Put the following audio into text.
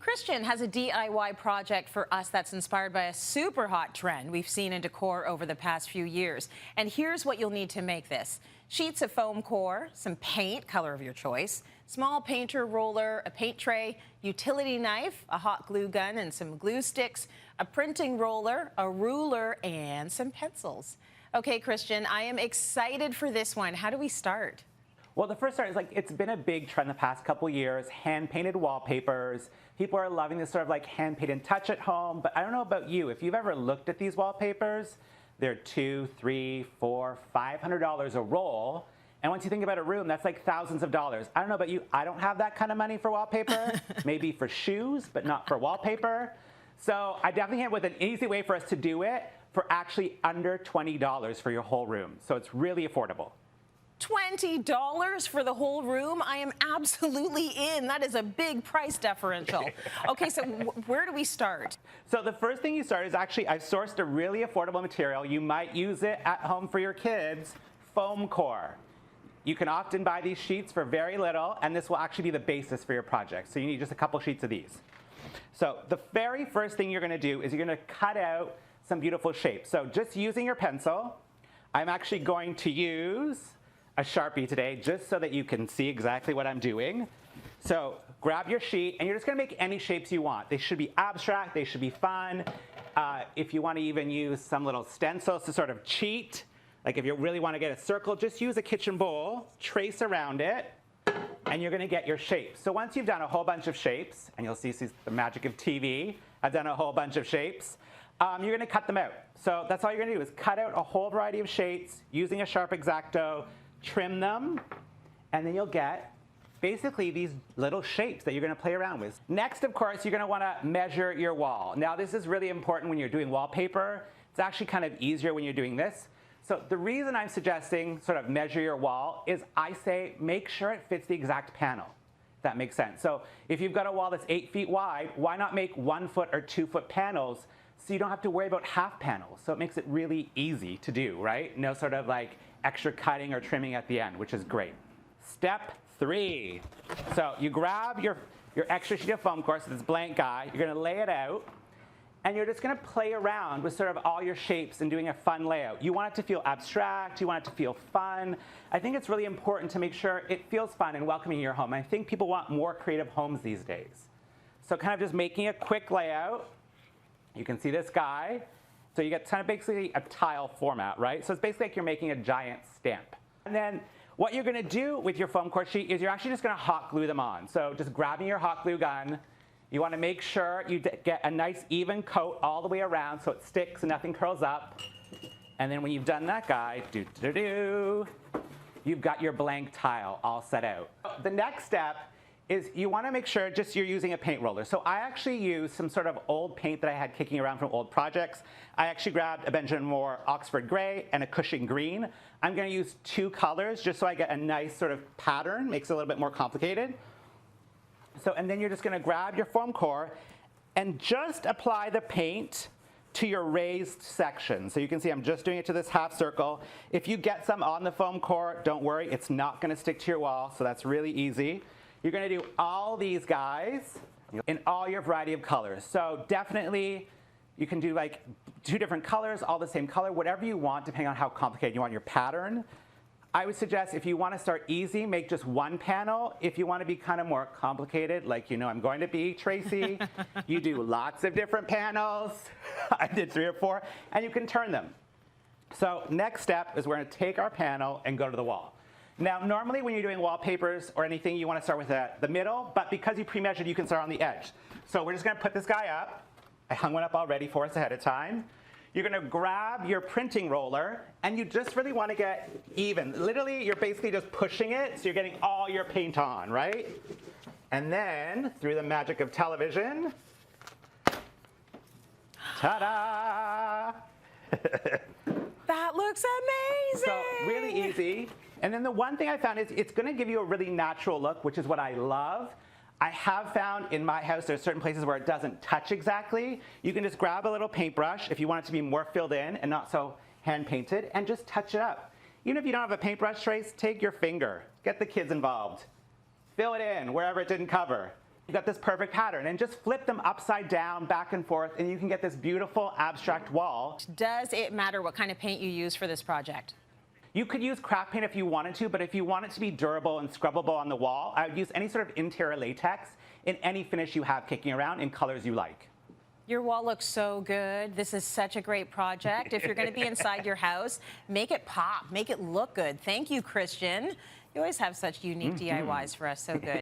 Christian has a DIY project for us that's inspired by a super hot trend we've seen in decor over the past few years. And here's what you'll need to make this. Sheets of foam core, some paint, color of your choice, small painter roller, a paint tray, utility knife, a hot glue gun and some glue sticks, a printing roller, a ruler, and some pencils. Okay, Christian, I am excited for this one. How do we start? Well, the first start is it's been a big trend the past couple years, hand-painted wallpapers. People are loving this sort of hand-painted touch at home, but I don't know about you. If you've ever looked at these wallpapers, they're $200, $300, $400, $500 a roll. And once you think about a room, that's thousands of dollars. I don't know about you, I don't have that kind of money for wallpaper, maybe for shoes, but not for wallpaper. So I definitely came up with an easy way for us to do it for actually under $20 for your whole room. So it's really affordable. $20 for the whole room? I am absolutely in. That is a big price differential. Okay, so where do we start? So the first thing you start is actually, I've sourced a really affordable material. You might use it at home for your kids, foam core. You can often buy these sheets for very little, and this will actually be the basis for your project. So you need just a couple sheets of these. So the very first thing you're gonna do is you're gonna cut out some beautiful shapes. So just using your pencil, I'm actually going to use a Sharpie today just so that you can see exactly what I'm doing. So grab your sheet and you're just gonna make any shapes you want. They should be abstract, they should be fun. If you wanna even use some little stencils to sort of cheat, like if you really wanna get a circle, just use a kitchen bowl, trace around it, and you're gonna get your shapes. So once you've done a whole bunch of shapes, and you'll see the magic of TV, I've done a whole bunch of shapes, you're gonna cut them out. So that's all you're gonna do is cut out a whole variety of shapes using a sharp X-Acto, trim them, and then you'll get basically these little shapes that you're gonna play around with. Next, of course, you're gonna wanna measure your wall. Now, this is really important when you're doing wallpaper. It's actually kind of easier when you're doing this. So the reason I'm suggesting sort of measure your wall is I say make sure it fits the exact panel, if that makes sense. So if you've got a wall that's 8 feet wide, why not make 1 foot or 2 foot panels so you don't have to worry about half panels? So it makes it really easy to do, right? No sort of extra cutting or trimming at the end, which is great. Step 3. So you grab your extra sheet of foam core, so this blank guy, you're gonna lay it out, and you're just gonna play around with sort of all your shapes and doing a fun layout. You want it to feel abstract, you want it to feel fun. I think it's really important to make sure it feels fun and welcoming in your home. I think people want more creative homes these days. So kind of just making a quick layout. You can see this guy. So you get kind of basically a tile format, right? So it's basically like you're making a giant stamp. And then what you're gonna do with your foam core sheet is you're actually just gonna hot glue them on. So just grabbing your hot glue gun, you wanna make sure you get a nice even coat all the way around so it sticks and nothing curls up. And then when you've done that guy, you've got your blank tile all set out. The next step is you want to make sure you're using a paint roller. So I actually used some sort of old paint that I had kicking around from old projects. I actually grabbed a Benjamin Moore Oxford Gray and a Cushing Green. I'm going to use 2 colors just so I get a nice sort of pattern, makes it a little bit more complicated. So, and then you're just going to grab your foam core and just apply the paint to your raised section. So you can see I'm just doing it to this half circle. If you get some on the foam core, don't worry, it's not going to stick to your wall, so that's really easy. You're gonna do all these guys in all your variety of colors. So definitely you can do 2 different colors, all the same color, whatever you want depending on how complicated you want your pattern. I would suggest if you wanna start easy, make just 1 panel. If you wanna be kind of more complicated, like I'm going to be, Tracy, you do lots of different panels. I did 3 or 4, and you can turn them. So next step is we're gonna take our panel and go to the wall. Now, normally when you're doing wallpapers or anything, you want to start with the middle, but because you pre-measured, you can start on the edge. So we're just going to put this guy up. I hung one up already for us ahead of time. You're going to grab your printing roller, and you just really want to get even. Literally, you're basically just pushing it, so you're getting all your paint on, right? And then, through the magic of television, ta-da! That looks amazing! So really easy. And then the one thing I found is it's gonna give you a really natural look, which is what I love. I have found in my house there's certain places where it doesn't touch exactly. You can just grab a little paintbrush if you want it to be more filled in and not so hand painted, and just touch it up. Even if you don't have a paintbrush, Trace, take your finger, get the kids involved. Fill it in wherever it didn't cover. You've got this perfect pattern, and just flip them upside down, back and forth, and you can get this beautiful abstract wall. Does it matter what kind of paint you use for this project? You could use craft paint if you wanted to, but if you want it to be durable and scrubbable on the wall, I would use any sort of interior latex in any finish you have kicking around in colors you like. Your wall looks so good. This is such a great project. If you're going to be inside your house, make it pop, make it look good. Thank you, Christian. You always have such unique DIYs for us. So good.